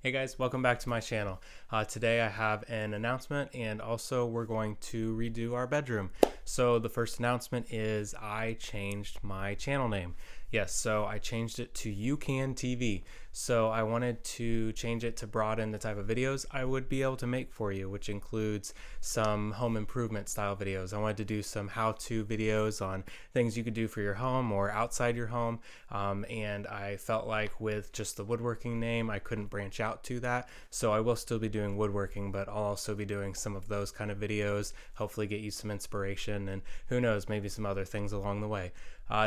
Hey guys, welcome back to my channel. Today I have an announcement and also we're going to redo our bedroom. So the first announcement is I changed my channel name. Yes, so I changed it to You Can TV. So I wanted to change it to broaden the type of videos I would be able to make for you, which includes some home improvement style videos. I wanted to do some how-to videos on things you could do for your home or outside your home. And I felt like with just the woodworking name, I couldn't branch out to that. So I will still be doing woodworking, but I'll also be doing some of those kind of videos, hopefully get you some inspiration and who knows, maybe some other things along the way.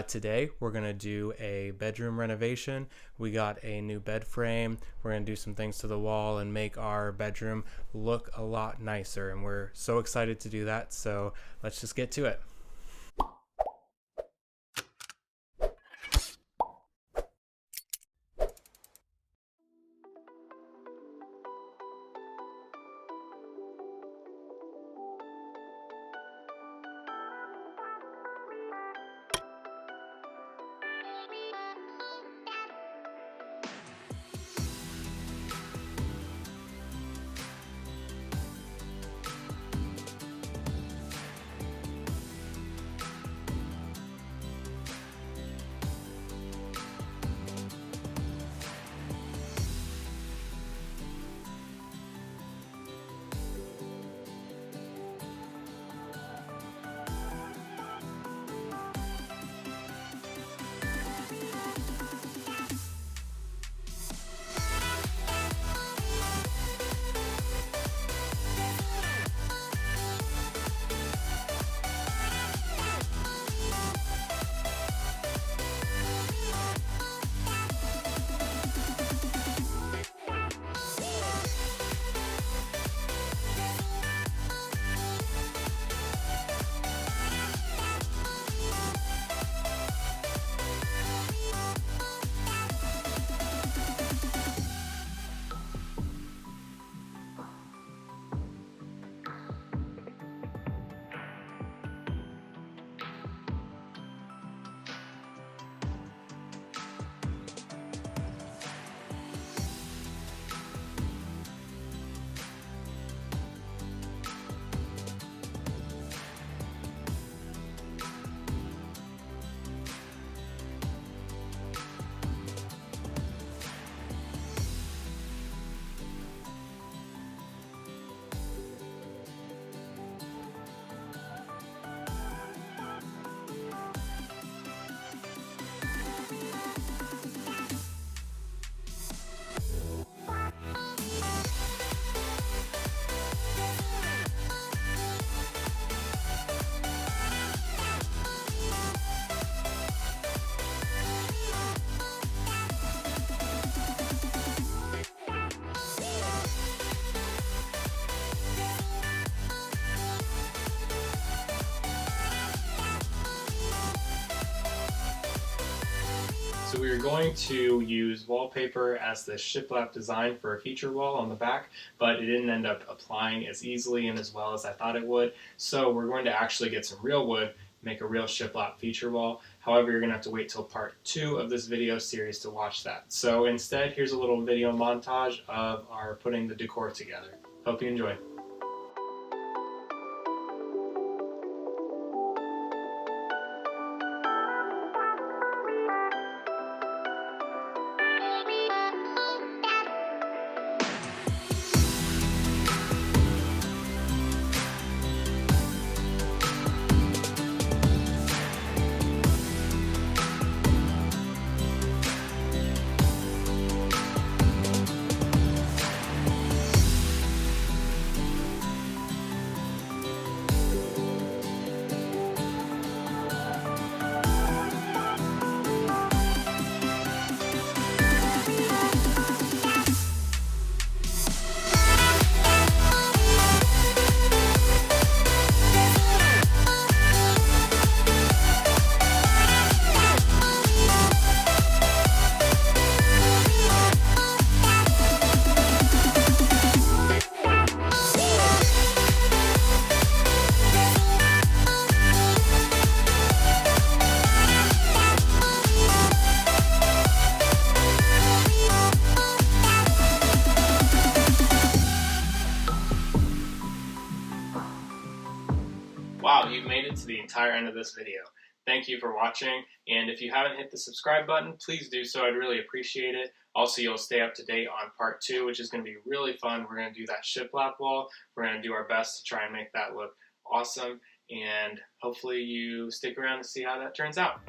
Today we're gonna do a bedroom renovation. We got a new bed frame. We're gonna do some things to the wall and make our bedroom look a lot nicer, and we're so excited to do that. So let's just get to it. So we are going to use wallpaper as the shiplap design for a feature wall on the back, but it didn't end up applying as easily and as well as I thought it would. So we're going to actually get some real wood, make a real shiplap feature wall. However, you're going to have to wait till part 2 of this video series to watch that. So instead, here's a little video montage of our putting the decor together. Hope you enjoy. you've made it to the entire end of this video. Thank you for watching, and if you haven't hit the subscribe button, please do so. I'd really appreciate it. Also, you'll stay up to date on part 2, which is going to be really fun. We're going to do that shiplap wall. We're going to do our best to try and make that look awesome, and hopefully you stick around to see how that turns out.